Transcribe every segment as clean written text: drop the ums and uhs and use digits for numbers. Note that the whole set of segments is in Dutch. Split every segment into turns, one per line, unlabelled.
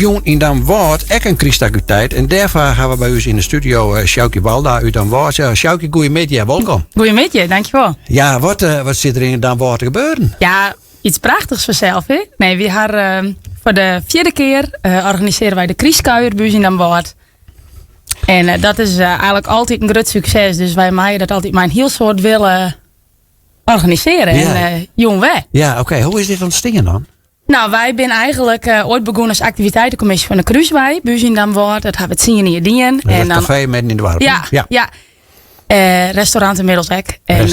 Jong in Dan Woord, ek een Christakutijd. En daarvoor gaan we bij u in de studio Sjoukje Walda uit Dan Woord. Sjoukje, goedemiddag, welkom.
Goedemiddag, dankjewel.
Ja, wat zit er in Dan Woord te gebeuren?
Ja, iets prachtigs vanzelf, hè? Nee, we gaan voor de 4e keer organiseren wij de Krieskuier bij in Dan Woord. En dat is eigenlijk altijd een groot succes. Dus wij maken dat altijd maar een heel soort willen organiseren. Ja. En jong wij.
Ja, oké. Hoe is dit ontstaan dan?
Nou, wij zijn eigenlijk ooit begonnen als activiteitencommissie van de Kruiswij. Buis in Dan Woord. Dat hebben we het zien in je en
dan café midden in de warp.
Ja. Restaurant inmiddels ook. En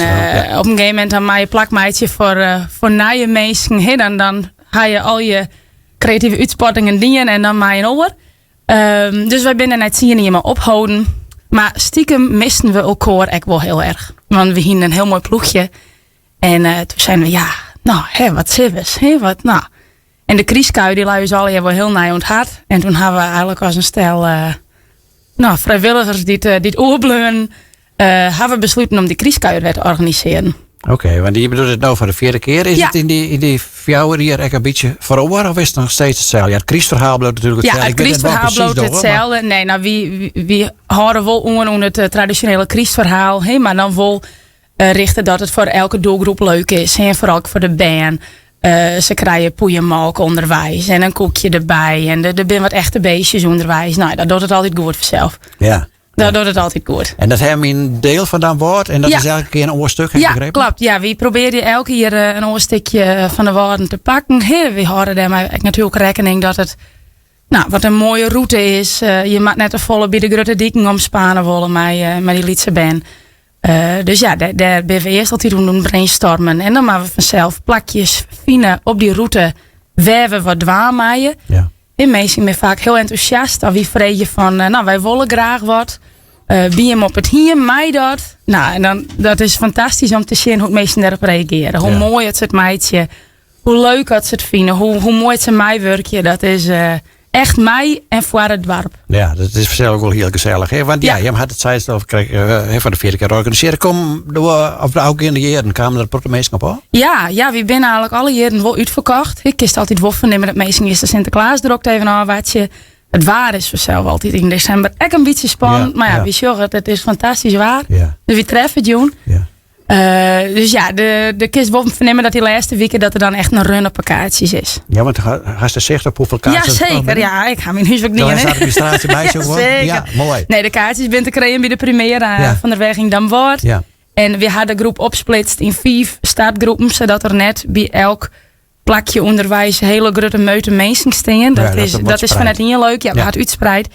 op een gegeven moment dan maak je plakmeidje voor nieuwe mensen. Dan ga je al je creatieve uitspattingen dienen en dan maak je over. Dus wij zijn net zien niet meer ophouden. Maar stiekem misten we elkaar ook wel heel erg. Want we hadden een heel mooi ploegje. En toen zijn we, wat zivers. En de Krieskuier die luiden al wel heel naar ons hart. En toen hebben we eigenlijk als een stel vrijwilligers die oorbleun hebben we besloten om die Krieskuier te organiseren.
Oké, want je bedoelt het nou voor de 4e keer. Is het in die fjouwer hier echt een beetje veranderd of is het nog steeds hetzelfde? Ja, het Kriesverhaal bloot natuurlijk hetzelfde.
Ja, het Kriesverhaal bloot hetzelfde. Maar... Nee, nou, wie houden wel onder het traditionele Kriesverhaal. Maar dan wel richten dat het voor elke doelgroep leuk is. En vooral ook voor de band. Ze krijgen poeienmalk onderwijs en een koekje erbij. En er zijn wat echte beestjes onderwijs. Nou, dat doet het altijd goed vanzelf.
Ja.
Dat doet het altijd goed.
En dat hebben we een deel van Dan Woord. En dat is elke keer een oorstuk, heb ik begrepen?
Ja, klopt. Ja, we proberen elke keer een oorstukje van de woorden te pakken. We houden daarmee natuurlijk rekening dat het wat een mooie route is. Je mag net de volle bij de grote dieken omspannen willen met die liedse band. Dus ja, daar ben we eerst altijd doen brainstormen. En dan maken we vanzelf plakjes vinden op die route waar we wat dwaamaaien. Ja. En mensen zijn vaak heel enthousiast. Dan wie vreet je van, wij willen graag wat. Wie hem op het hier, mij dat. Nou, en dan, dat is fantastisch om te zien hoe mensen daarop reageren. Hoe mooi het het meidje, hoe leuk het ze het vinden, hoe mooi het ze mij werkje. Dat is echt mij en voor het dorp. Ja,
dat is vanzelf ook wel heel gezellig. Hè? Want je had het zei zelf voor de 4e keer organiseren. Kom ook in de jaren kwamen er protomeesken op hoor?
Ja, we zijn eigenlijk alle jaren wel uitverkocht. Ik kies altijd wel vernemen dat meestal is de Sinterklaas er ook even aan wat je. Het waar is vanzelf altijd in december. Echt een beetje spannend. Maar we zorgen het is fantastisch waar. Ja. Dus we treffen het doen. Ja. Dus ja, de kist wel vernemen dat die laatste weken dat er dan echt een run op kaartjes is.
Ja, want had ze zicht op hoeveel kaartjes?
Ja, zeker. Ja, ik ga mijn huiswerk niet in.
Daar staat de administratie bij zo gewoon.
Zeker.
Ja, mooi.
Nee, de kaartjes ben te krijgen bij de première van de weg in Dan Woord. Ja. En we hadden de groep opsplitst in 5 startgroepen, zodat er net bij elk plakje onderwijs hele grote meute mensen staan. Dat is vanuit heel leuk. Ja, we hadden uitspreid.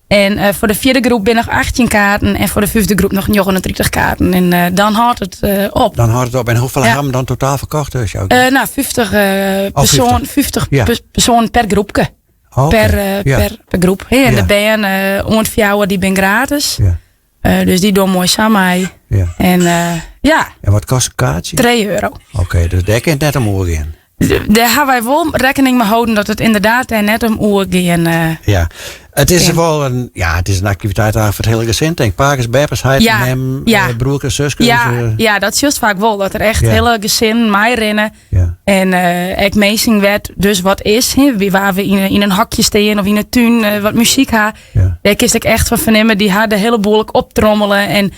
En voor de 4e groep ben nog 18 kaarten. En voor de 5e groep nog 39 kaarten. En dan houdt het op.
Dan houdt het op. En hoeveel hebben we dan totaal verkocht?
50 personen per groepje. Per groep. Hey, en de band ontvouwen die ben gratis. Ja. Dus die doen mooi samen. Ja. En
wat kost een kaartje?
€3.
Oké, dus daar kan het net omhoog in.
Daar hebben wij wel rekening mee houden dat het inderdaad net om oer gaan.
Ja, het is wel een activiteit voor het hele gezin. Denk pakers, beppers, broers, zusjes.
Ja, dat is juist vaak wel. Dat er echt hele gezin mij rennen. Ja. En ik meesting werd dus wat is. Waar we in een hakje staan of in een tuin wat muziek hebben. Ja. Daar kies ik echt van vernemen. Die hadden hele behoorlijk optrommelen. En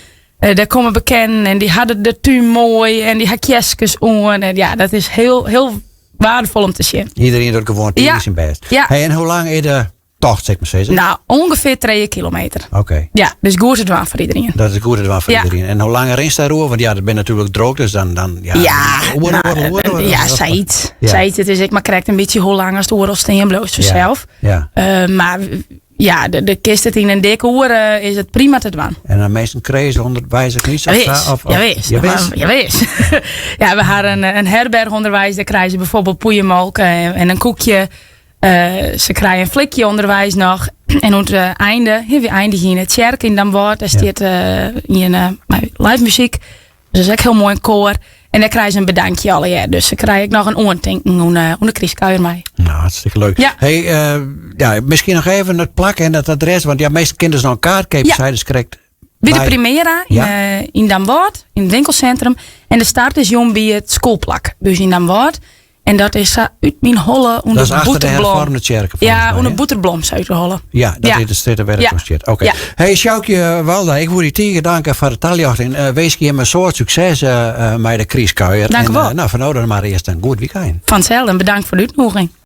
daar komen bekend. En die hadden de tuin mooi. En die had jesjes on. En ja, dat is heel waardevol om te zien.
Iedereen doet gewoon zijn best. Ja. Hey, en hoe lang is de tocht, zeg maar steeds?
Nou, ongeveer 3 kilometer.
Oké.
Ja, dus goed het waan voor iedereen.
Dat is goed het waan voor iedereen. En hoe langer is daar roer? Want dat ben natuurlijk droog, dus dan
Said. Het is ik maar krijgt een beetje hoe lang als de oorlog steen bloos vanzelf. Ja. Maar ja, de kist het in een dikke uur is het prima te doen.
En dan meestal krezen onderwijs niet zo.
Jawel. Ja, we hadden een herbergonderwijs. Daar krijgen ze bijvoorbeeld poeienmalk en een koekje. Ze krijgen een flikje onderwijs nog. En aan het einde, we eindigen in het kerk in Dan Woord. Daar staat live muziek. Dus dat is echt heel mooi een koor. En dan krijgen ze een bedankje alle jaar. Dus ze krijgen nog een oortinking onder de Krieskuier mee.
Nou, hartstikke leuk. Ja. Hey, misschien nog even het plakken en het adres. Want ja, meeste kinderen zijn al kaart. Dus correct.
Bij de Primera in Dan Woord, in het winkelcentrum. En de start is jong bij het schoolplak. Dus in Dan Woord. En dat is uit mijn holle onder
Dat is achter de
boterblom.
hervormde kerk.
Ja, onder boterblom uit te hollen.
Ja, dat
Ja.
is de stede werkconceert. Oké.
Ja.
Hey, Sjoukje Walda, ik wil je tegen danken voor de taljochting. Wees je een soort succes met de krieskuier.
Dank u wel.
Nou, van nou dan maar eerst een goed weekend.
Vanzelf en bedankt voor de uitnodiging.